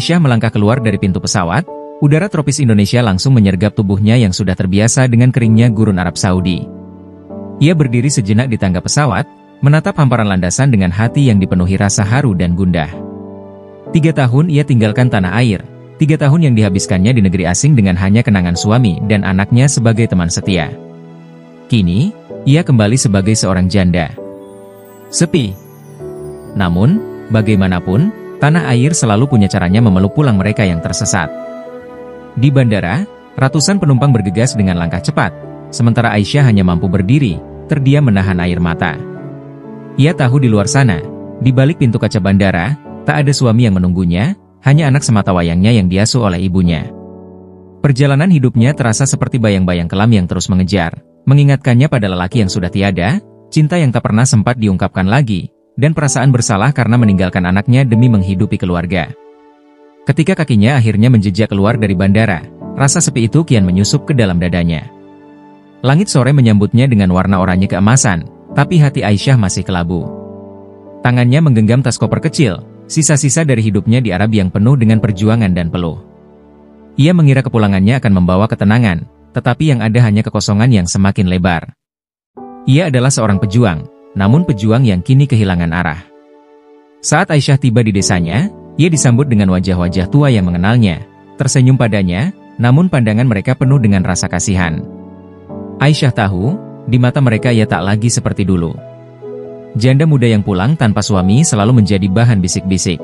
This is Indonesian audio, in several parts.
Aisyah melangkah keluar dari pintu pesawat, udara tropis Indonesia langsung menyergap tubuhnya yang sudah terbiasa dengan keringnya gurun Arab Saudi. Ia berdiri sejenak di tangga pesawat, menatap hamparan landasan dengan hati yang dipenuhi rasa haru dan gundah. 3 tahun ia tinggalkan tanah air, 3 tahun yang dihabiskannya di negeri asing dengan hanya kenangan suami dan anaknya sebagai teman setia. Kini, ia kembali sebagai seorang janda. Sepi. Namun, bagaimanapun, tanah air selalu punya caranya memeluk pulang mereka yang tersesat. Di bandara, ratusan penumpang bergegas dengan langkah cepat, sementara Aisyah hanya mampu berdiri, terdiam menahan air mata. Ia tahu di luar sana, di balik pintu kaca bandara, tak ada suami yang menunggunya, hanya anak sematawayangnya yang diasuh oleh ibunya. Perjalanan hidupnya terasa seperti bayang-bayang kelam yang terus mengejar, mengingatkannya pada lelaki yang sudah tiada, cinta yang tak pernah sempat diungkapkan lagi, dan perasaan bersalah karena meninggalkan anaknya demi menghidupi keluarga. Ketika kakinya akhirnya menjejak keluar dari bandara, rasa sepi itu kian menyusup ke dalam dadanya. Langit sore menyambutnya dengan warna oranye keemasan, tapi hati Aisyah masih kelabu. Tangannya menggenggam tas koper kecil, sisa-sisa dari hidupnya di Arab yang penuh dengan perjuangan dan peluh. Ia mengira kepulangannya akan membawa ketenangan, tetapi yang ada hanya kekosongan yang semakin lebar. Ia adalah seorang pejuang, namun pejuang yang kini kehilangan arah. Saat Aisyah tiba di desanya, ia disambut dengan wajah-wajah tua yang mengenalnya, tersenyum padanya, namun pandangan mereka penuh dengan rasa kasihan. Aisyah tahu, di mata mereka ia tak lagi seperti dulu. Janda muda yang pulang tanpa suami selalu menjadi bahan bisik-bisik.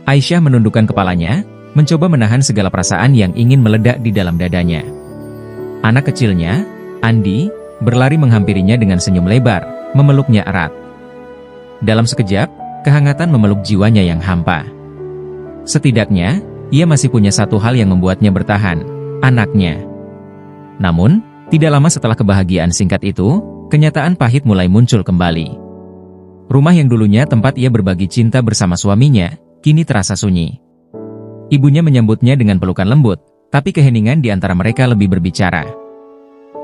Aisyah menundukkan kepalanya, mencoba menahan segala perasaan yang ingin meledak di dalam dadanya. Anak kecilnya, Andi, berlari menghampirinya dengan senyum lebar, memeluknya erat. Dalam sekejap, kehangatan memeluk jiwanya yang hampa. Setidaknya, ia masih punya satu hal yang membuatnya bertahan, anaknya. Namun, tidak lama setelah kebahagiaan singkat itu, kenyataan pahit mulai muncul kembali. Rumah yang dulunya tempat ia berbagi cinta bersama suaminya, kini terasa sunyi. Ibunya menyambutnya dengan pelukan lembut, tapi keheningan di antara mereka lebih berbicara.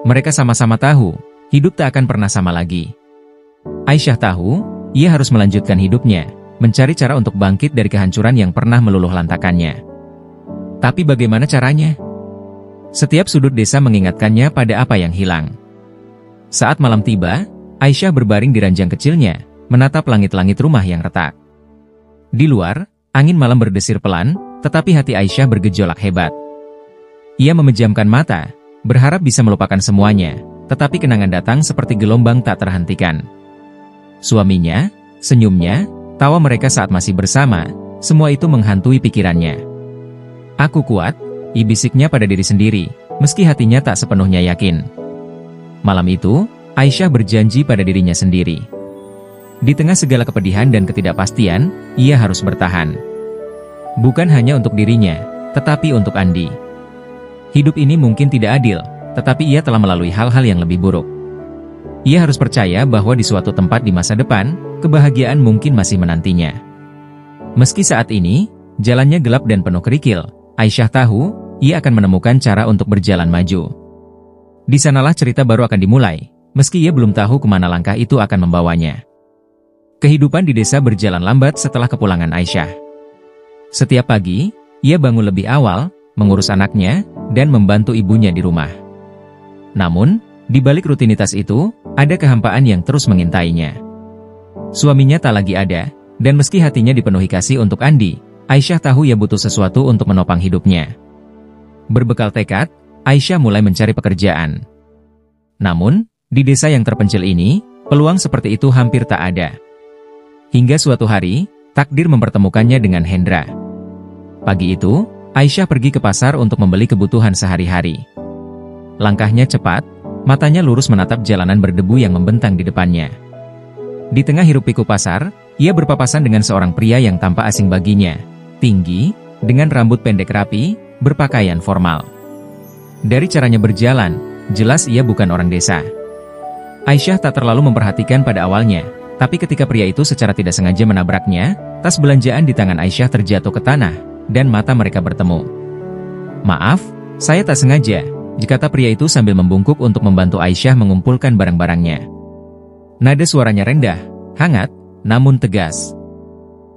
Mereka sama-sama tahu, hidup tak akan pernah sama lagi. Aisyah tahu, ia harus melanjutkan hidupnya, mencari cara untuk bangkit dari kehancuran yang pernah meluluh lantakannya. Tapi bagaimana caranya? Setiap sudut desa mengingatkannya pada apa yang hilang. Saat malam tiba, Aisyah berbaring di ranjang kecilnya, menatap langit-langit rumah yang retak. Di luar, angin malam berdesir pelan, tetapi hati Aisyah bergejolak hebat. Ia memejamkan mata, berharap bisa melupakan semuanya, tetapi kenangan datang seperti gelombang tak terhentikan. Suaminya, senyumnya, tawa mereka saat masih bersama, semua itu menghantui pikirannya. Aku kuat, bisiknya pada diri sendiri, meski hatinya tak sepenuhnya yakin. Malam itu, Aisyah berjanji pada dirinya sendiri. Di tengah segala kepedihan dan ketidakpastian, ia harus bertahan. Bukan hanya untuk dirinya, tetapi untuk Andi. Hidup ini mungkin tidak adil, tetapi ia telah melalui hal-hal yang lebih buruk. Ia harus percaya bahwa di suatu tempat di masa depan, kebahagiaan mungkin masih menantinya. Meski saat ini, jalannya gelap dan penuh kerikil, Aisyah tahu, ia akan menemukan cara untuk berjalan maju. Di sanalah cerita baru akan dimulai, meski ia belum tahu kemana langkah itu akan membawanya. Kehidupan di desa berjalan lambat setelah kepulangan Aisyah. Setiap pagi, ia bangun lebih awal, mengurus anaknya, dan membantu ibunya di rumah. Namun, di balik rutinitas itu, ada kehampaan yang terus mengintainya. Suaminya tak lagi ada, dan meski hatinya dipenuhi kasih untuk Andi, Aisyah tahu ia butuh sesuatu untuk menopang hidupnya. Berbekal tekad, Aisyah mulai mencari pekerjaan. Namun, di desa yang terpencil ini, peluang seperti itu hampir tak ada. Hingga suatu hari, takdir mempertemukannya dengan Hendra. Pagi itu, Aisyah pergi ke pasar untuk membeli kebutuhan sehari-hari. Langkahnya cepat, matanya lurus menatap jalanan berdebu yang membentang di depannya. Di tengah hiruk-pikuk pasar, ia berpapasan dengan seorang pria yang tampak asing baginya, tinggi, dengan rambut pendek rapi, berpakaian formal. Dari caranya berjalan, jelas ia bukan orang desa. Aisyah tak terlalu memperhatikan pada awalnya, tapi ketika pria itu secara tidak sengaja menabraknya, tas belanjaan di tangan Aisyah terjatuh ke tanah, dan mata mereka bertemu. "Maaf, saya tak sengaja," kata pria itu sambil membungkuk untuk membantu Aisyah mengumpulkan barang-barangnya. Nada suaranya rendah, hangat, namun tegas.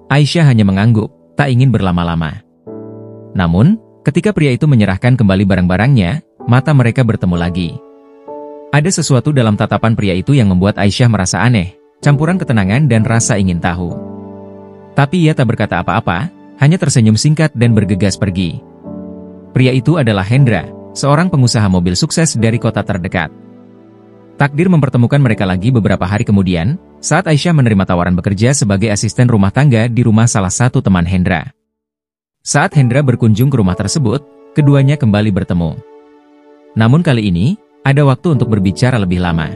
Aisyah hanya mengangguk, tak ingin berlama-lama. Namun, ketika pria itu menyerahkan kembali barang-barangnya, mata mereka bertemu lagi. Ada sesuatu dalam tatapan pria itu yang membuat Aisyah merasa aneh, campuran ketenangan dan rasa ingin tahu. Tapi ia tak berkata apa-apa, hanya tersenyum singkat dan bergegas pergi. Pria itu adalah Hendra, seorang pengusaha mobil sukses dari kota terdekat. Takdir mempertemukan mereka lagi beberapa hari kemudian, saat Aisyah menerima tawaran bekerja sebagai asisten rumah tangga di rumah salah satu teman Hendra. Saat Hendra berkunjung ke rumah tersebut, keduanya kembali bertemu. Namun kali ini, ada waktu untuk berbicara lebih lama.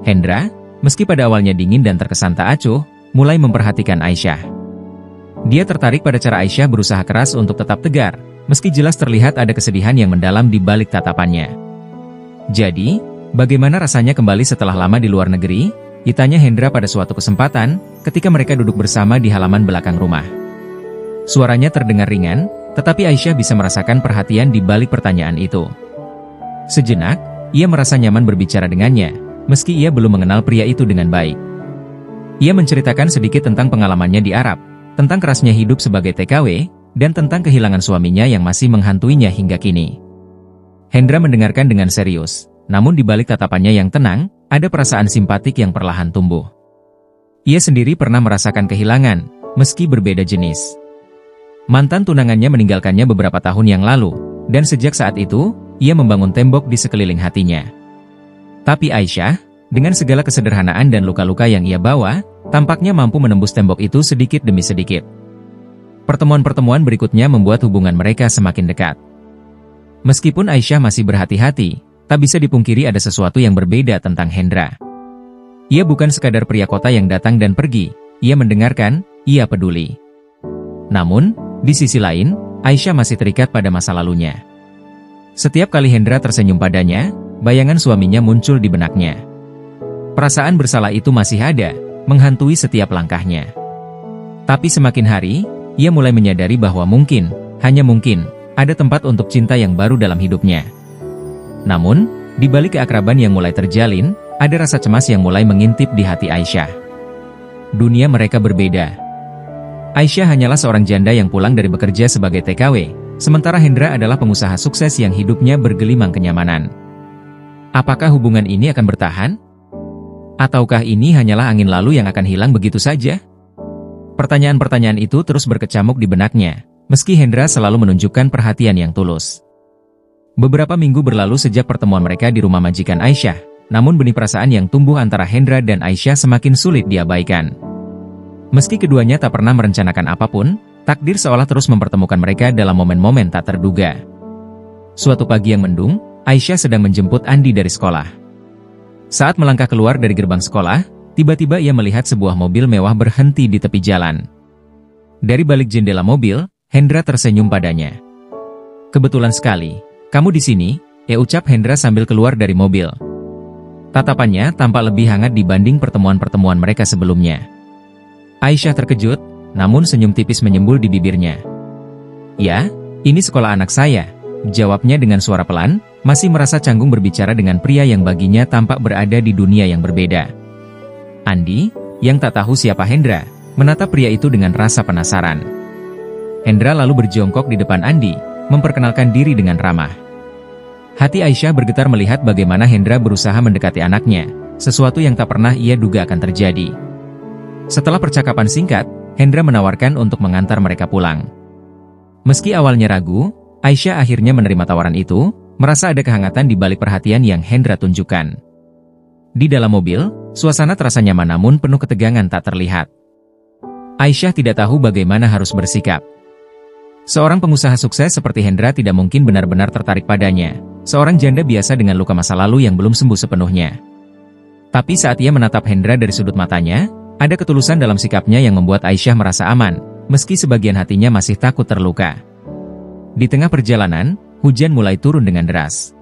Hendra, meski pada awalnya dingin dan terkesan tak acuh, mulai memperhatikan Aisyah. Dia tertarik pada cara Aisyah berusaha keras untuk tetap tegar, meski jelas terlihat ada kesedihan yang mendalam di balik tatapannya. Jadi, bagaimana rasanya kembali setelah lama di luar negeri? Ditanya Hendra pada suatu kesempatan, ketika mereka duduk bersama di halaman belakang rumah. Suaranya terdengar ringan, tetapi Aisyah bisa merasakan perhatian di balik pertanyaan itu. Sejenak, ia merasa nyaman berbicara dengannya, meski ia belum mengenal pria itu dengan baik. Ia menceritakan sedikit tentang pengalamannya di Arab, tentang kerasnya hidup sebagai TKW, dan tentang kehilangan suaminya yang masih menghantuinya hingga kini. Hendra mendengarkan dengan serius, namun di balik tatapannya yang tenang, ada perasaan simpatik yang perlahan tumbuh. Ia sendiri pernah merasakan kehilangan, meski berbeda jenis. Mantan tunangannya meninggalkannya beberapa tahun yang lalu, dan sejak saat itu, ia membangun tembok di sekeliling hatinya. Tapi Aisyah, dengan segala kesederhanaan dan luka-luka yang ia bawa, tampaknya mampu menembus tembok itu sedikit demi sedikit. Pertemuan-pertemuan berikutnya membuat hubungan mereka semakin dekat. Meskipun Aisyah masih berhati-hati, tak bisa dipungkiri ada sesuatu yang berbeda tentang Hendra. Ia bukan sekadar pria kota yang datang dan pergi, ia mendengarkan, ia peduli. Namun, di sisi lain, Aisyah masih terikat pada masa lalunya. Setiap kali Hendra tersenyum padanya, bayangan suaminya muncul di benaknya. Perasaan bersalah itu masih ada, menghantui setiap langkahnya. Tapi semakin hari, ia mulai menyadari bahwa mungkin, hanya mungkin, ada tempat untuk cinta yang baru dalam hidupnya. Namun, di balik keakraban yang mulai terjalin, ada rasa cemas yang mulai mengintip di hati Aisyah. Dunia mereka berbeda. Aisyah hanyalah seorang janda yang pulang dari bekerja sebagai TKW, sementara Hendra adalah pengusaha sukses yang hidupnya bergelimang kenyamanan. Apakah hubungan ini akan bertahan? Ataukah ini hanyalah angin lalu yang akan hilang begitu saja? Pertanyaan-pertanyaan itu terus berkecamuk di benaknya, meski Hendra selalu menunjukkan perhatian yang tulus. Beberapa minggu berlalu sejak pertemuan mereka di rumah majikan Aisyah, namun benih perasaan yang tumbuh antara Hendra dan Aisyah semakin sulit diabaikan. Meski keduanya tak pernah merencanakan apapun, takdir seolah terus mempertemukan mereka dalam momen-momen tak terduga. Suatu pagi yang mendung, Aisyah sedang menjemput Andi dari sekolah. Saat melangkah keluar dari gerbang sekolah, tiba-tiba ia melihat sebuah mobil mewah berhenti di tepi jalan. Dari balik jendela mobil, Hendra tersenyum padanya. "Kebetulan sekali, kamu di sini," ucap Hendra sambil keluar dari mobil. Tatapannya tampak lebih hangat dibanding pertemuan-pertemuan mereka sebelumnya. Aisyah terkejut, namun senyum tipis menyembul di bibirnya. "Ya, ini sekolah anak saya," jawabnya dengan suara pelan, masih merasa canggung berbicara dengan pria yang baginya tampak berada di dunia yang berbeda. Andi, yang tak tahu siapa Hendra, menatap pria itu dengan rasa penasaran. Hendra lalu berjongkok di depan Andi, memperkenalkan diri dengan ramah. Hati Aisyah bergetar melihat bagaimana Hendra berusaha mendekati anaknya, sesuatu yang tak pernah ia duga akan terjadi. Setelah percakapan singkat, Hendra menawarkan untuk mengantar mereka pulang. Meski awalnya ragu, Aisyah akhirnya menerima tawaran itu, merasa ada kehangatan di balik perhatian yang Hendra tunjukkan. Di dalam mobil, suasana terasa nyaman namun penuh ketegangan tak terlihat. Aisyah tidak tahu bagaimana harus bersikap. Seorang pengusaha sukses seperti Hendra tidak mungkin benar-benar tertarik padanya, seorang janda biasa dengan luka masa lalu yang belum sembuh sepenuhnya. Tapi saat ia menatap Hendra dari sudut matanya, ada ketulusan dalam sikapnya yang membuat Aisyah merasa aman, meski sebagian hatinya masih takut terluka. Di tengah perjalanan, hujan mulai turun dengan deras.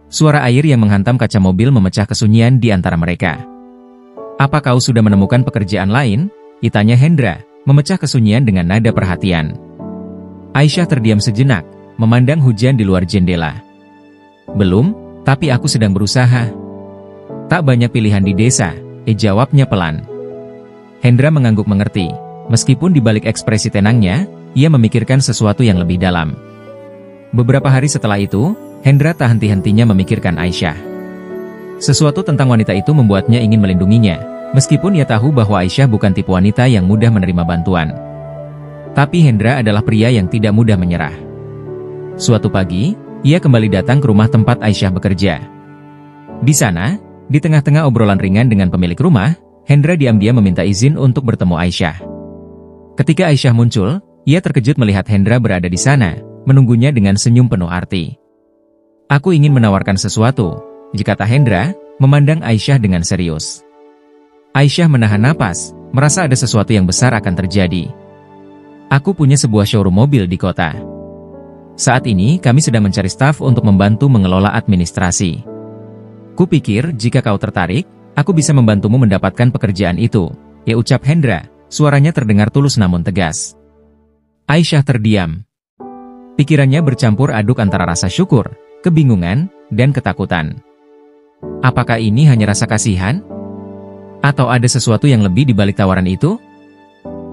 Suara air yang menghantam kaca mobil memecah kesunyian di antara mereka. "Apa kau sudah menemukan pekerjaan lain?" tanya Hendra, memecah kesunyian dengan nada perhatian. Aisyah terdiam sejenak, memandang hujan di luar jendela. "Belum, tapi aku sedang berusaha." "Tak banyak pilihan di desa," jawabnya pelan. Hendra mengangguk mengerti. Meskipun di balik ekspresi tenangnya, ia memikirkan sesuatu yang lebih dalam. Beberapa hari setelah itu, Hendra tak henti-hentinya memikirkan Aisyah. Sesuatu tentang wanita itu membuatnya ingin melindunginya, meskipun ia tahu bahwa Aisyah bukan tipe wanita yang mudah menerima bantuan. Tapi Hendra adalah pria yang tidak mudah menyerah. Suatu pagi, ia kembali datang ke rumah tempat Aisyah bekerja. Di sana, di tengah-tengah obrolan ringan dengan pemilik rumah, Hendra diam-diam meminta izin untuk bertemu Aisyah. Ketika Aisyah muncul, ia terkejut melihat Hendra berada di sana, menunggunya dengan senyum penuh arti. "Aku ingin menawarkan sesuatu," kata Hendra, memandang Aisyah dengan serius. Aisyah menahan napas, merasa ada sesuatu yang besar akan terjadi. "Aku punya sebuah showroom mobil di kota. Saat ini kami sedang mencari staf untuk membantu mengelola administrasi. Kupikir jika kau tertarik, aku bisa membantumu mendapatkan pekerjaan itu," ucap Hendra, suaranya terdengar tulus namun tegas. Aisyah terdiam. Pikirannya bercampur aduk antara rasa syukur, kebingungan, dan ketakutan. Apakah ini hanya rasa kasihan? Atau ada sesuatu yang lebih di balik tawaran itu?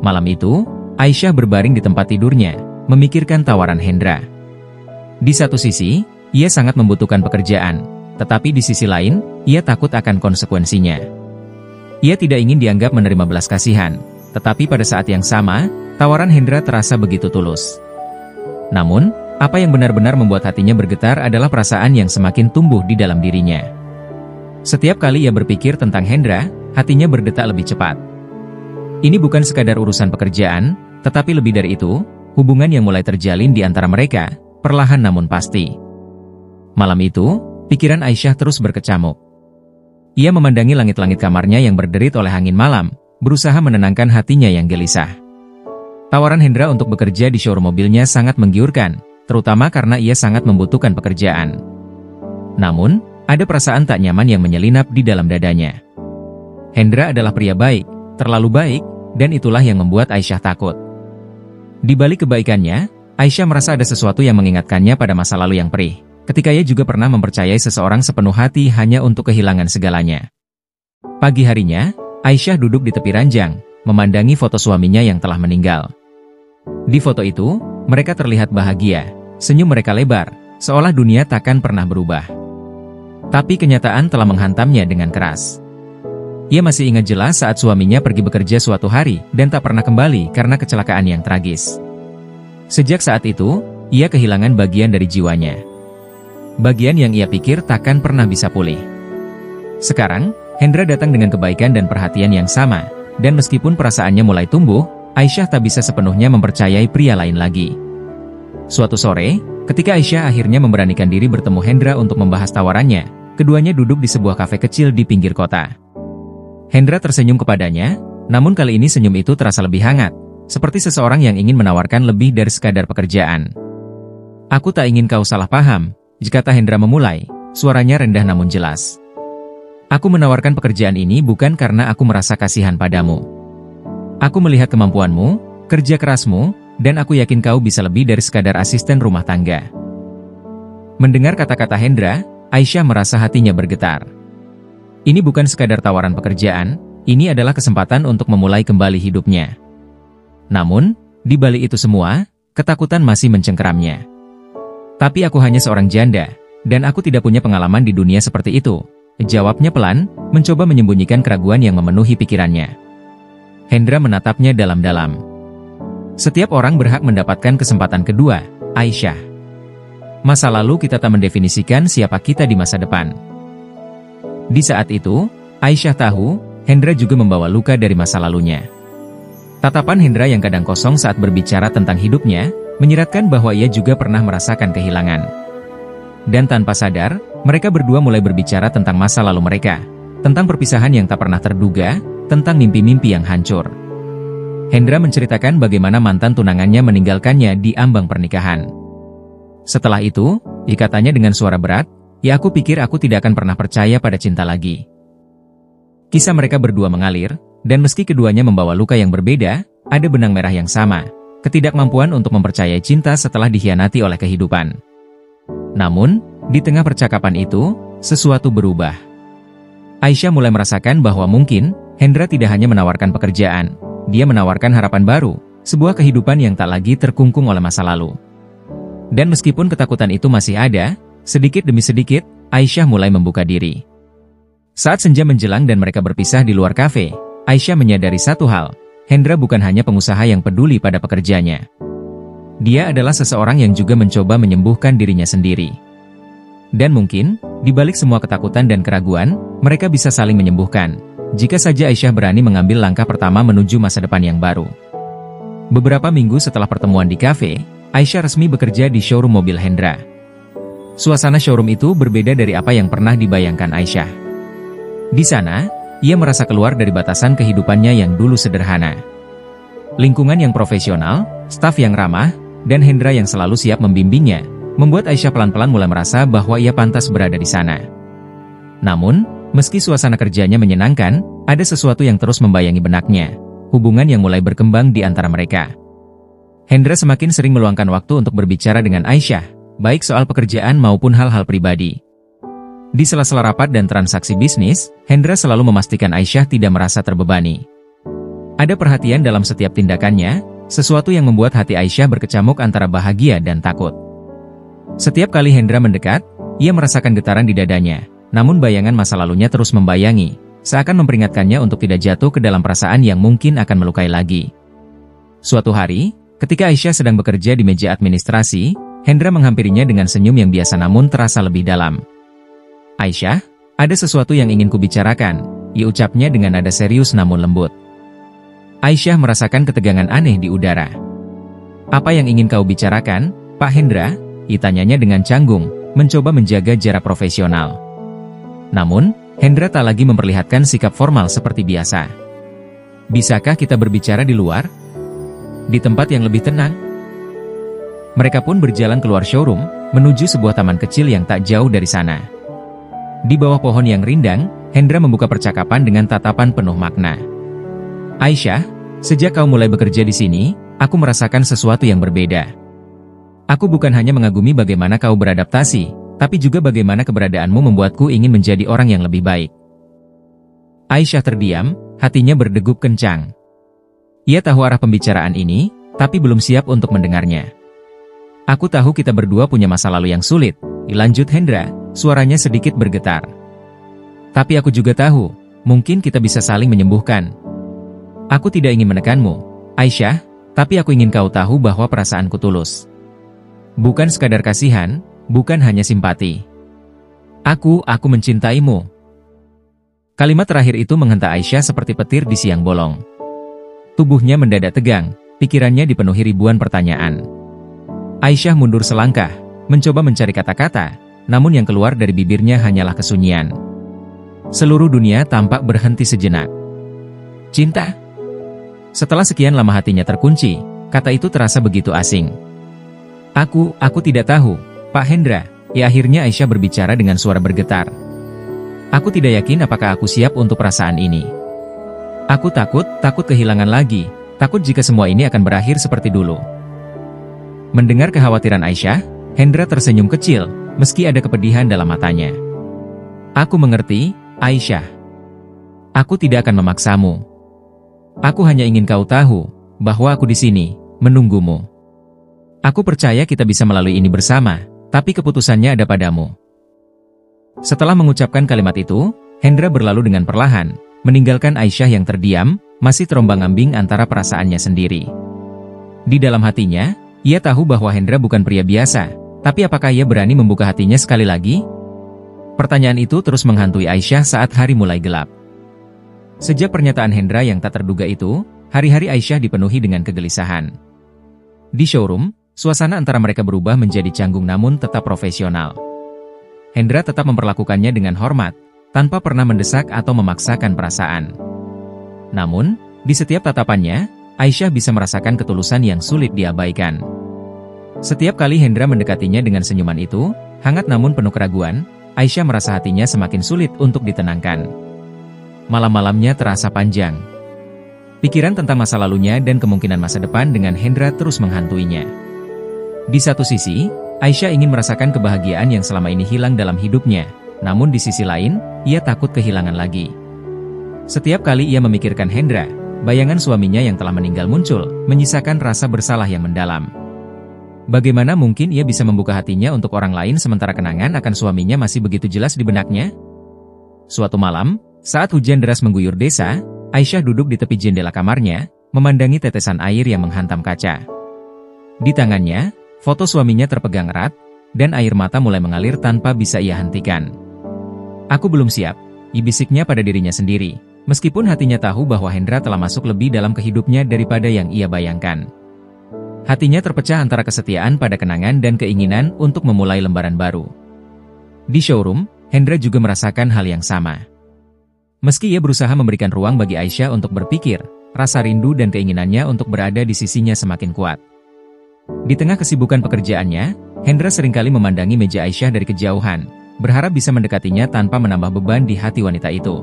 Malam itu, Aisyah berbaring di tempat tidurnya, memikirkan tawaran Hendra. Di satu sisi, ia sangat membutuhkan pekerjaan, tetapi di sisi lain, ia takut akan konsekuensinya. Ia tidak ingin dianggap menerima belas kasihan, tetapi pada saat yang sama, tawaran Hendra terasa begitu tulus. Namun, apa yang benar-benar membuat hatinya bergetar adalah perasaan yang semakin tumbuh di dalam dirinya. Setiap kali ia berpikir tentang Hendra, hatinya berdetak lebih cepat. Ini bukan sekadar urusan pekerjaan, tetapi lebih dari itu, hubungan yang mulai terjalin di antara mereka, perlahan namun pasti. Malam itu, pikiran Aisyah terus berkecamuk. Ia memandangi langit-langit kamarnya yang berderit oleh angin malam, berusaha menenangkan hatinya yang gelisah. Tawaran Hendra untuk bekerja di showroom mobilnya sangat menggiurkan, terutama karena ia sangat membutuhkan pekerjaan. Namun, ada perasaan tak nyaman yang menyelinap di dalam dadanya. Hendra adalah pria baik, terlalu baik, dan itulah yang membuat Aisyah takut. Di balik kebaikannya, Aisyah merasa ada sesuatu yang mengingatkannya pada masa lalu yang perih, ketika ia juga pernah mempercayai seseorang sepenuh hati hanya untuk kehilangan segalanya. Pagi harinya, Aisyah duduk di tepi ranjang, memandangi foto suaminya yang telah meninggal. Di foto itu, mereka terlihat bahagia, senyum mereka lebar, seolah dunia takkan pernah berubah. Tapi kenyataan telah menghantamnya dengan keras. Ia masih ingat jelas saat suaminya pergi bekerja suatu hari dan tak pernah kembali karena kecelakaan yang tragis. Sejak saat itu, ia kehilangan bagian dari jiwanya. Bagian yang ia pikir takkan pernah bisa pulih. Sekarang, Hendra datang dengan kebaikan dan perhatian yang sama, dan meskipun perasaannya mulai tumbuh, Aisyah tak bisa sepenuhnya mempercayai pria lain lagi. Suatu sore, ketika Aisyah akhirnya memberanikan diri bertemu Hendra untuk membahas tawarannya, keduanya duduk di sebuah kafe kecil di pinggir kota. Hendra tersenyum kepadanya, namun kali ini senyum itu terasa lebih hangat, seperti seseorang yang ingin menawarkan lebih dari sekadar pekerjaan. "Aku tak ingin kau salah paham," kata Hendra memulai, suaranya rendah namun jelas. "Aku menawarkan pekerjaan ini bukan karena aku merasa kasihan padamu. Aku melihat kemampuanmu, kerja kerasmu, dan aku yakin kau bisa lebih dari sekadar asisten rumah tangga." Mendengar kata-kata Hendra, Aisyah merasa hatinya bergetar. Ini bukan sekadar tawaran pekerjaan, ini adalah kesempatan untuk memulai kembali hidupnya. Namun, di balik itu semua, ketakutan masih mencengkeramnya. "Tapi aku hanya seorang janda, dan aku tidak punya pengalaman di dunia seperti itu," jawabnya pelan, mencoba menyembunyikan keraguan yang memenuhi pikirannya. Hendra menatapnya dalam-dalam. "Setiap orang berhak mendapatkan kesempatan kedua, Aisyah. Masa lalu kita tak mendefinisikan siapa kita di masa depan." Di saat itu, Aisyah tahu, Hendra juga membawa luka dari masa lalunya. Tatapan Hendra yang kadang kosong saat berbicara tentang hidupnya, menyiratkan bahwa ia juga pernah merasakan kehilangan. Dan tanpa sadar, mereka berdua mulai berbicara tentang masa lalu mereka, tentang perpisahan yang tak pernah terduga, tentang mimpi-mimpi yang hancur. Hendra menceritakan bagaimana mantan tunangannya meninggalkannya di ambang pernikahan. Setelah itu, katanya dengan suara berat, "Ya aku pikir aku tidak akan pernah percaya pada cinta lagi." Kisah mereka berdua mengalir, dan meski keduanya membawa luka yang berbeda, ada benang merah yang sama, ketidakmampuan untuk mempercayai cinta setelah dikhianati oleh kehidupan. Namun, di tengah percakapan itu, sesuatu berubah. Aisyah mulai merasakan bahwa mungkin, Hendra tidak hanya menawarkan pekerjaan, dia menawarkan harapan baru, sebuah kehidupan yang tak lagi terkungkung oleh masa lalu. Dan meskipun ketakutan itu masih ada, sedikit demi sedikit, Aisyah mulai membuka diri. Saat senja menjelang dan mereka berpisah di luar kafe, Aisyah menyadari satu hal, Hendra bukan hanya pengusaha yang peduli pada pekerjanya. Dia adalah seseorang yang juga mencoba menyembuhkan dirinya sendiri. Dan mungkin, di balik semua ketakutan dan keraguan, mereka bisa saling menyembuhkan, jika saja Aisyah berani mengambil langkah pertama menuju masa depan yang baru. Beberapa minggu setelah pertemuan di kafe, Aisyah resmi bekerja di showroom mobil Hendra. Suasana showroom itu berbeda dari apa yang pernah dibayangkan Aisyah. Di sana, ia merasa keluar dari batasan kehidupannya yang dulu sederhana. Lingkungan yang profesional, staf yang ramah, dan Hendra yang selalu siap membimbingnya, membuat Aisyah pelan-pelan mulai merasa bahwa ia pantas berada di sana. Namun, meski suasana kerjanya menyenangkan, ada sesuatu yang terus membayangi benaknya, hubungan yang mulai berkembang di antara mereka. Hendra semakin sering meluangkan waktu untuk berbicara dengan Aisyah, baik soal pekerjaan maupun hal-hal pribadi. Di sela-sela rapat dan transaksi bisnis, Hendra selalu memastikan Aisyah tidak merasa terbebani. Ada perhatian dalam setiap tindakannya, sesuatu yang membuat hati Aisyah berkecamuk antara bahagia dan takut. Setiap kali Hendra mendekat, ia merasakan getaran di dadanya, namun bayangan masa lalunya terus membayangi, seakan memperingatkannya untuk tidak jatuh ke dalam perasaan yang mungkin akan melukai lagi. Suatu hari, ketika Aisyah sedang bekerja di meja administrasi, Hendra menghampirinya dengan senyum yang biasa namun terasa lebih dalam. "Aisyah, ada sesuatu yang ingin kubicarakan," ia ucapnya dengan nada serius namun lembut. Aisyah merasakan ketegangan aneh di udara. "Apa yang ingin kau bicarakan, Pak Hendra?" ia tanyanya dengan canggung, mencoba menjaga jarak profesional. Namun, Hendra tak lagi memperlihatkan sikap formal seperti biasa. "Bisakah kita berbicara di luar? Di tempat yang lebih tenang?" Mereka pun berjalan keluar showroom, menuju sebuah taman kecil yang tak jauh dari sana. Di bawah pohon yang rindang, Hendra membuka percakapan dengan tatapan penuh makna. "Aisyah, sejak kau mulai bekerja di sini, aku merasakan sesuatu yang berbeda. Aku bukan hanya mengagumi bagaimana kau beradaptasi, tapi juga bagaimana keberadaanmu membuatku ingin menjadi orang yang lebih baik." Aisyah terdiam, hatinya berdegup kencang. Ia tahu arah pembicaraan ini, tapi belum siap untuk mendengarnya. "Aku tahu kita berdua punya masa lalu yang sulit," lanjut Hendra, suaranya sedikit bergetar. "Tapi aku juga tahu, mungkin kita bisa saling menyembuhkan. Aku tidak ingin menekanmu, Aisyah, tapi aku ingin kau tahu bahwa perasaanku tulus. Bukan sekadar kasihan, bukan hanya simpati. Aku mencintaimu." Kalimat terakhir itu menghentak Aisyah seperti petir di siang bolong. Tubuhnya mendadak tegang, pikirannya dipenuhi ribuan pertanyaan. Aisyah mundur selangkah, mencoba mencari kata-kata, namun yang keluar dari bibirnya hanyalah kesunyian. Seluruh dunia tampak berhenti sejenak. "Cinta?" Setelah sekian lama hatinya terkunci, kata itu terasa begitu asing. Aku tidak tahu, Pak Hendra," ya akhirnya Aisyah berbicara dengan suara bergetar. "Aku tidak yakin apakah aku siap untuk perasaan ini. Aku takut kehilangan lagi, takut jika semua ini akan berakhir seperti dulu." Mendengar kekhawatiran Aisyah, Hendra tersenyum kecil, meski ada kepedihan dalam matanya. "Aku mengerti, Aisyah. Aku tidak akan memaksamu. Aku hanya ingin kau tahu, bahwa aku di sini, menunggumu. Aku percaya kita bisa melalui ini bersama, tapi keputusannya ada padamu." Setelah mengucapkan kalimat itu, Hendra berlalu dengan perlahan, meninggalkan Aisyah yang terdiam, masih terombang-ambing antara perasaannya sendiri. Di dalam hatinya, ia tahu bahwa Hendra bukan pria biasa, tapi apakah ia berani membuka hatinya sekali lagi? Pertanyaan itu terus menghantui Aisyah saat hari mulai gelap. Sejak pernyataan Hendra yang tak terduga itu, hari-hari Aisyah dipenuhi dengan kegelisahan. Di showroom, suasana antara mereka berubah menjadi canggung namun tetap profesional. Hendra tetap memperlakukannya dengan hormat, tanpa pernah mendesak atau memaksakan perasaan. Namun, di setiap tatapannya, Aisyah bisa merasakan ketulusan yang sulit diabaikan. Setiap kali Hendra mendekatinya dengan senyuman itu, hangat namun penuh keraguan, Aisyah merasa hatinya semakin sulit untuk ditenangkan. Malam-malamnya terasa panjang. Pikiran tentang masa lalunya dan kemungkinan masa depan dengan Hendra terus menghantuinya. Di satu sisi, Aisyah ingin merasakan kebahagiaan yang selama ini hilang dalam hidupnya, namun di sisi lain, ia takut kehilangan lagi. Setiap kali ia memikirkan Hendra, bayangan suaminya yang telah meninggal muncul, menyisakan rasa bersalah yang mendalam. Bagaimana mungkin ia bisa membuka hatinya untuk orang lain sementara kenangan akan suaminya masih begitu jelas di benaknya? Suatu malam, saat hujan deras mengguyur desa, Aisyah duduk di tepi jendela kamarnya, memandangi tetesan air yang menghantam kaca. Di tangannya, foto suaminya terpegang erat, dan air mata mulai mengalir tanpa bisa ia hentikan. "Aku belum siap," bisiknya pada dirinya sendiri, meskipun hatinya tahu bahwa Hendra telah masuk lebih dalam kehidupnya daripada yang ia bayangkan. Hatinya terpecah antara kesetiaan pada kenangan dan keinginan untuk memulai lembaran baru. Di showroom, Hendra juga merasakan hal yang sama. Meski ia berusaha memberikan ruang bagi Aisyah untuk berpikir, rasa rindu dan keinginannya untuk berada di sisinya semakin kuat. Di tengah kesibukan pekerjaannya, Hendra seringkali memandangi meja Aisyah dari kejauhan, berharap bisa mendekatinya tanpa menambah beban di hati wanita itu.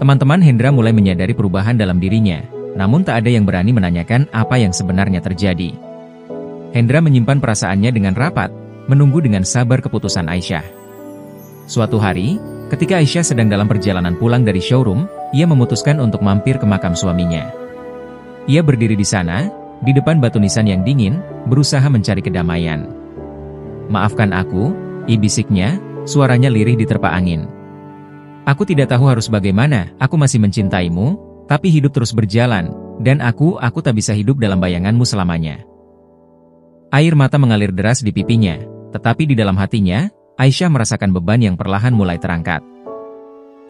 Teman-teman Hendra mulai menyadari perubahan dalam dirinya, namun tak ada yang berani menanyakan apa yang sebenarnya terjadi. Hendra menyimpan perasaannya dengan rapat, menunggu dengan sabar keputusan Aisyah. Suatu hari, ketika Aisyah sedang dalam perjalanan pulang dari showroom, ia memutuskan untuk mampir ke makam suaminya. Ia berdiri di sana, di depan batu nisan yang dingin, berusaha mencari kedamaian. "Maafkan aku," bisiknya, suaranya lirih diterpa angin. "Aku tidak tahu harus bagaimana, aku masih mencintaimu, tapi hidup terus berjalan, dan aku tak bisa hidup dalam bayanganmu selamanya." Air mata mengalir deras di pipinya, tetapi di dalam hatinya, Aisyah merasakan beban yang perlahan mulai terangkat.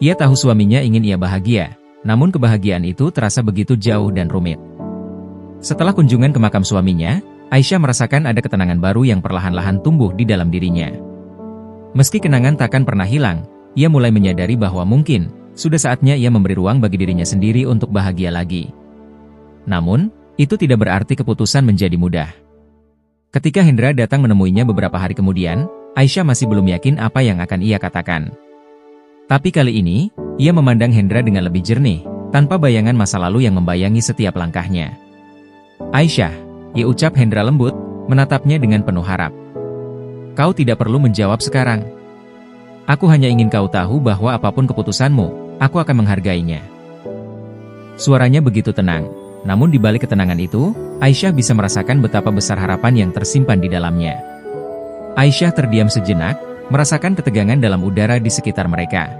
Ia tahu suaminya ingin ia bahagia, namun kebahagiaan itu terasa begitu jauh dan rumit. Setelah kunjungan ke makam suaminya, Aisyah merasakan ada ketenangan baru yang perlahan-lahan tumbuh di dalam dirinya. Meski kenangan takkan pernah hilang, ia mulai menyadari bahwa mungkin sudah saatnya ia memberi ruang bagi dirinya sendiri untuk bahagia lagi. Namun, itu tidak berarti keputusan menjadi mudah. Ketika Hendra datang menemuinya beberapa hari kemudian, Aisyah masih belum yakin apa yang akan ia katakan. Tapi kali ini, ia memandang Hendra dengan lebih jernih, tanpa bayangan masa lalu yang membayangi setiap langkahnya. "Aisyah," ia ucap Hendra lembut, menatapnya dengan penuh harap. "Kau tidak perlu menjawab sekarang. Aku hanya ingin kau tahu bahwa apapun keputusanmu, aku akan menghargainya." Suaranya begitu tenang, namun di balik ketenangan itu, Aisyah bisa merasakan betapa besar harapan yang tersimpan di dalamnya. Aisyah terdiam sejenak, merasakan ketegangan dalam udara di sekitar mereka.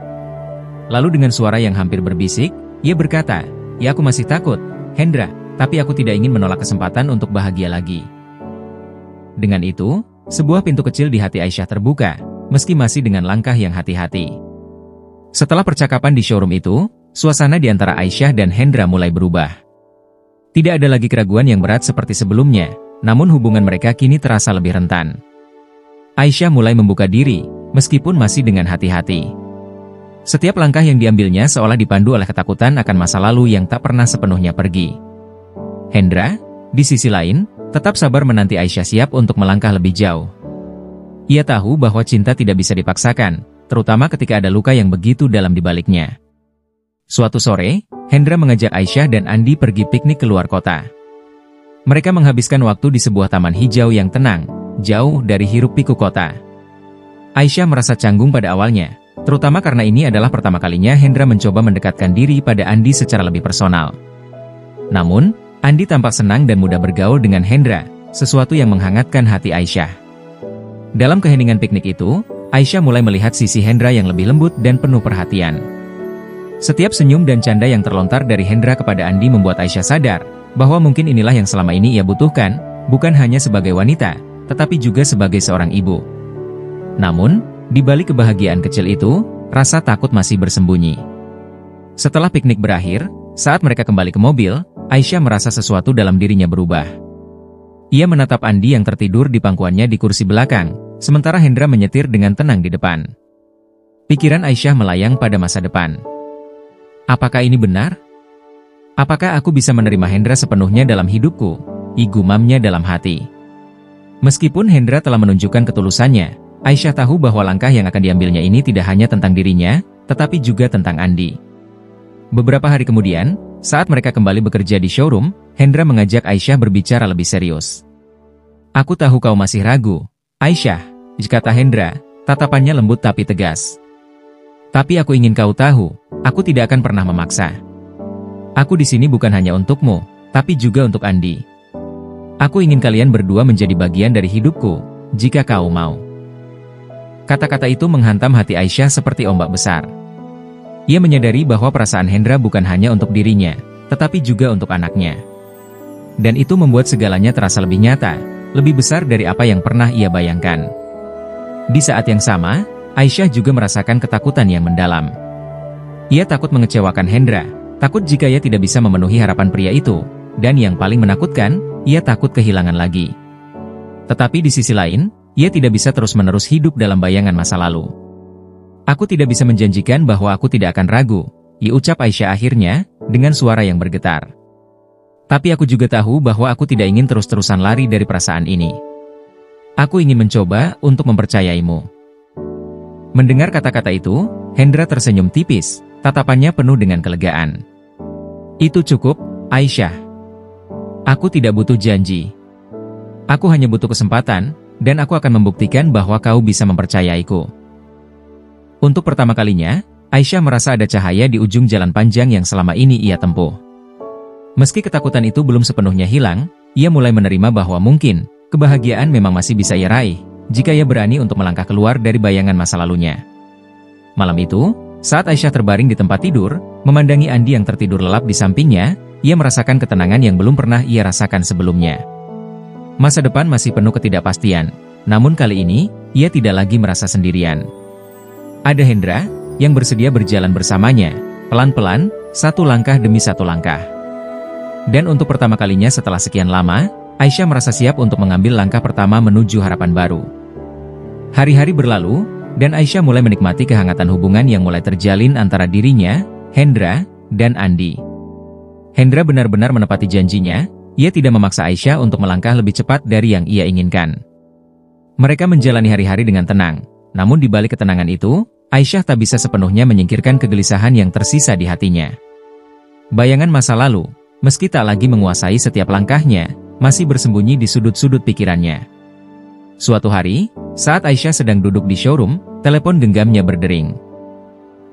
Lalu dengan suara yang hampir berbisik, ia berkata, "Ya, aku masih takut, Hendra, tapi aku tidak ingin menolak kesempatan untuk bahagia lagi." Dengan itu, sebuah pintu kecil di hati Aisyah terbuka, meski masih dengan langkah yang hati-hati. Setelah percakapan di showroom itu, suasana di antara Aisyah dan Hendra mulai berubah. Tidak ada lagi keraguan yang berat seperti sebelumnya, namun hubungan mereka kini terasa lebih rentan. Aisyah mulai membuka diri, meskipun masih dengan hati-hati. Setiap langkah yang diambilnya seolah dipandu oleh ketakutan akan masa lalu yang tak pernah sepenuhnya pergi. Hendra, di sisi lain, tetap sabar menanti Aisyah siap untuk melangkah lebih jauh. Ia tahu bahwa cinta tidak bisa dipaksakan, terutama ketika ada luka yang begitu dalam di baliknya. Suatu sore, Hendra mengajak Aisyah dan Andi pergi piknik keluar kota. Mereka menghabiskan waktu di sebuah taman hijau yang tenang, jauh dari hiruk-pikuk kota. Aisyah merasa canggung pada awalnya, terutama karena ini adalah pertama kalinya Hendra mencoba mendekatkan diri pada Andi secara lebih personal. Namun, Andi tampak senang dan mudah bergaul dengan Hendra, sesuatu yang menghangatkan hati Aisyah. Dalam keheningan piknik itu, Aisyah mulai melihat sisi Hendra yang lebih lembut dan penuh perhatian. Setiap senyum dan canda yang terlontar dari Hendra kepada Andi membuat Aisyah sadar bahwa mungkin inilah yang selama ini ia butuhkan, bukan hanya sebagai wanita, tetapi juga sebagai seorang ibu. Namun, di balik kebahagiaan kecil itu, rasa takut masih bersembunyi. Setelah piknik berakhir, saat mereka kembali ke mobil, Aisyah merasa sesuatu dalam dirinya berubah. Ia menatap Andi yang tertidur di pangkuannya di kursi belakang, sementara Hendra menyetir dengan tenang di depan. Pikiran Aisyah melayang pada masa depan. Apakah ini benar? Apakah aku bisa menerima Hendra sepenuhnya dalam hidupku? Gumamnya dalam hati. Meskipun Hendra telah menunjukkan ketulusannya, Aisyah tahu bahwa langkah yang akan diambilnya ini tidak hanya tentang dirinya, tetapi juga tentang Andi. Beberapa hari kemudian, saat mereka kembali bekerja di showroom, Hendra mengajak Aisyah berbicara lebih serius. "Aku tahu kau masih ragu, Aisyah," kata Hendra, tatapannya lembut tapi tegas. "Tapi aku ingin kau tahu, aku tidak akan pernah memaksa. Aku di sini bukan hanya untukmu, tapi juga untuk Andi. Aku ingin kalian berdua menjadi bagian dari hidupku, jika kau mau. Kata-kata itu menghantam hati Aisyah seperti ombak besar. Ia menyadari bahwa perasaan Hendra bukan hanya untuk dirinya, tetapi juga untuk anaknya. Dan itu membuat segalanya terasa lebih nyata, lebih besar dari apa yang pernah ia bayangkan. Di saat yang sama, Aisyah juga merasakan ketakutan yang mendalam. Ia takut mengecewakan Hendra, takut jika ia tidak bisa memenuhi harapan pria itu, dan yang paling menakutkan, ia takut kehilangan lagi. Tetapi di sisi lain, ia tidak bisa terus-menerus hidup dalam bayangan masa lalu. Aku tidak bisa menjanjikan bahwa aku tidak akan ragu, ucap Aisyah akhirnya, dengan suara yang bergetar. Tapi aku juga tahu bahwa aku tidak ingin terus-terusan lari dari perasaan ini. Aku ingin mencoba untuk mempercayaimu. Mendengar kata-kata itu, Hendra tersenyum tipis, tatapannya penuh dengan kelegaan. Itu cukup, Aisyah. Aku tidak butuh janji. Aku hanya butuh kesempatan, dan aku akan membuktikan bahwa kau bisa mempercayaiku. Untuk pertama kalinya, Aisyah merasa ada cahaya di ujung jalan panjang yang selama ini ia tempuh. Meski ketakutan itu belum sepenuhnya hilang, ia mulai menerima bahwa mungkin, kebahagiaan memang masih bisa ia raih, jika ia berani untuk melangkah keluar dari bayangan masa lalunya. Malam itu, saat Aisyah terbaring di tempat tidur, memandangi Andi yang tertidur lelap di sampingnya, ia merasakan ketenangan yang belum pernah ia rasakan sebelumnya. Masa depan masih penuh ketidakpastian, namun kali ini, ia tidak lagi merasa sendirian. Ada Hendra, yang bersedia berjalan bersamanya, pelan-pelan, satu langkah demi satu langkah. Dan untuk pertama kalinya setelah sekian lama, Aisyah merasa siap untuk mengambil langkah pertama menuju harapan baru. Hari-hari berlalu, dan Aisyah mulai menikmati kehangatan hubungan yang mulai terjalin antara dirinya, Hendra, dan Andi. Hendra benar-benar menepati janjinya, ia tidak memaksa Aisyah untuk melangkah lebih cepat dari yang ia inginkan. Mereka menjalani hari-hari dengan tenang, namun di balik ketenangan itu, Aisyah tak bisa sepenuhnya menyingkirkan kegelisahan yang tersisa di hatinya. Bayangan masa lalu, meski tak lagi menguasai setiap langkahnya, masih bersembunyi di sudut-sudut pikirannya. Suatu hari, saat Aisyah sedang duduk di showroom, telepon genggamnya berdering.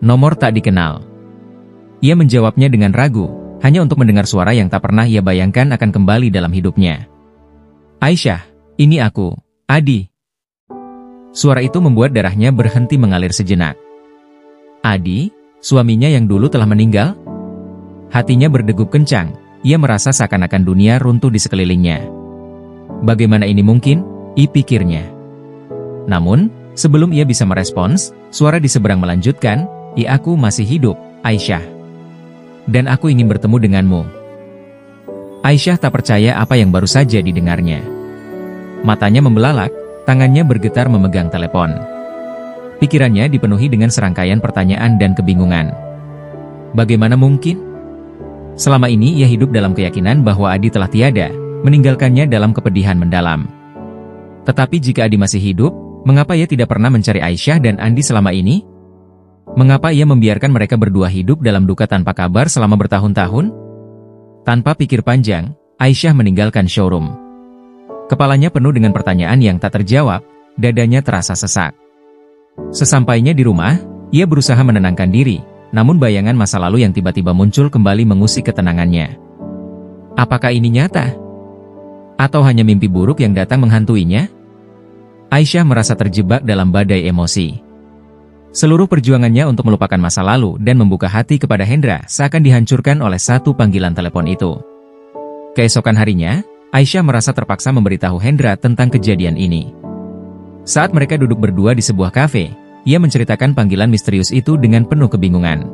Nomor tak dikenal. Ia menjawabnya dengan ragu, hanya untuk mendengar suara yang tak pernah ia bayangkan akan kembali dalam hidupnya. Aisyah, ini aku, Adi. Suara itu membuat darahnya berhenti mengalir sejenak. Adi, suaminya yang dulu telah meninggal? Hatinya berdegup kencang, ia merasa seakan-akan dunia runtuh di sekelilingnya. Bagaimana ini mungkin? Pikirnya. Namun, sebelum ia bisa merespons, suara di seberang melanjutkan, aku masih hidup, Aisyah. Dan aku ingin bertemu denganmu. Aisyah tak percaya apa yang baru saja didengarnya. Matanya membelalak, tangannya bergetar memegang telepon. Pikirannya dipenuhi dengan serangkaian pertanyaan dan kebingungan. Bagaimana mungkin? Selama ini ia hidup dalam keyakinan bahwa Adi telah tiada, meninggalkannya dalam kepedihan mendalam. Tetapi jika Adi masih hidup, mengapa ia tidak pernah mencari Aisyah dan Andi selama ini? Mengapa ia membiarkan mereka berdua hidup dalam duka tanpa kabar selama bertahun-tahun? Tanpa pikir panjang, Aisyah meninggalkan showroom. Kepalanya penuh dengan pertanyaan yang tak terjawab, dadanya terasa sesak. Sesampainya di rumah, ia berusaha menenangkan diri, namun bayangan masa lalu yang tiba-tiba muncul kembali mengusik ketenangannya. Apakah ini nyata? Atau hanya mimpi buruk yang datang menghantuinya? Aisyah merasa terjebak dalam badai emosi. Seluruh perjuangannya untuk melupakan masa lalu dan membuka hati kepada Hendra seakan dihancurkan oleh satu panggilan telepon itu. Keesokan harinya, Aisyah merasa terpaksa memberitahu Hendra tentang kejadian ini. Saat mereka duduk berdua di sebuah kafe, ia menceritakan panggilan misterius itu dengan penuh kebingungan.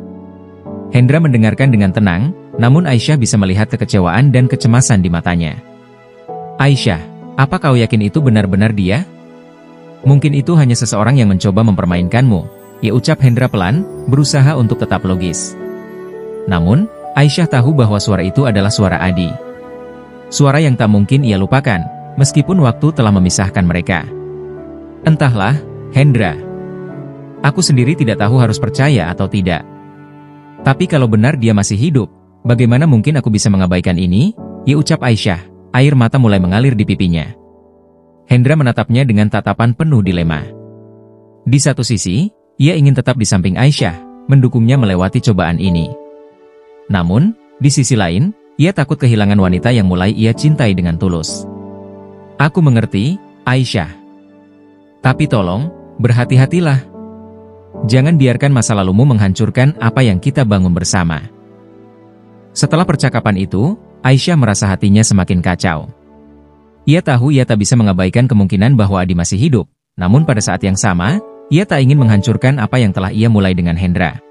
Hendra mendengarkan dengan tenang, namun Aisyah bisa melihat kekecewaan dan kecemasan di matanya. Aisyah, apa kau yakin itu benar-benar dia? Mungkin itu hanya seseorang yang mencoba mempermainkanmu, ucap Hendra pelan, berusaha untuk tetap logis. Namun, Aisyah tahu bahwa suara itu adalah suara Adi. Suara yang tak mungkin ia lupakan, meskipun waktu telah memisahkan mereka. Entahlah, Hendra. Aku sendiri tidak tahu harus percaya atau tidak. Tapi kalau benar dia masih hidup, bagaimana mungkin aku bisa mengabaikan ini? Ucap Aisyah, air mata mulai mengalir di pipinya. Hendra menatapnya dengan tatapan penuh dilema. Di satu sisi, ia ingin tetap di samping Aisyah, mendukungnya melewati cobaan ini. Namun, Di sisi lain, ia takut kehilangan wanita yang mulai ia cintai dengan tulus. Aku mengerti, Aisyah. Tapi tolong, berhati-hatilah. Jangan biarkan masa lalumu menghancurkan apa yang kita bangun bersama. Setelah percakapan itu, Aisyah merasa hatinya semakin kacau. Ia tahu ia tak bisa mengabaikan kemungkinan bahwa Adi masih hidup, namun pada saat yang sama, ia tak ingin menghancurkan apa yang telah ia mulai dengan Hendra.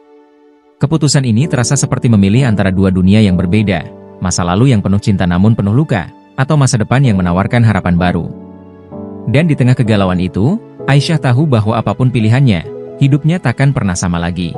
Keputusan ini terasa seperti memilih antara dua dunia yang berbeda, masa lalu yang penuh cinta namun penuh luka, atau masa depan yang menawarkan harapan baru. Dan di tengah kegalauan itu, Aisyah tahu bahwa apapun pilihannya, hidupnya takkan pernah sama lagi.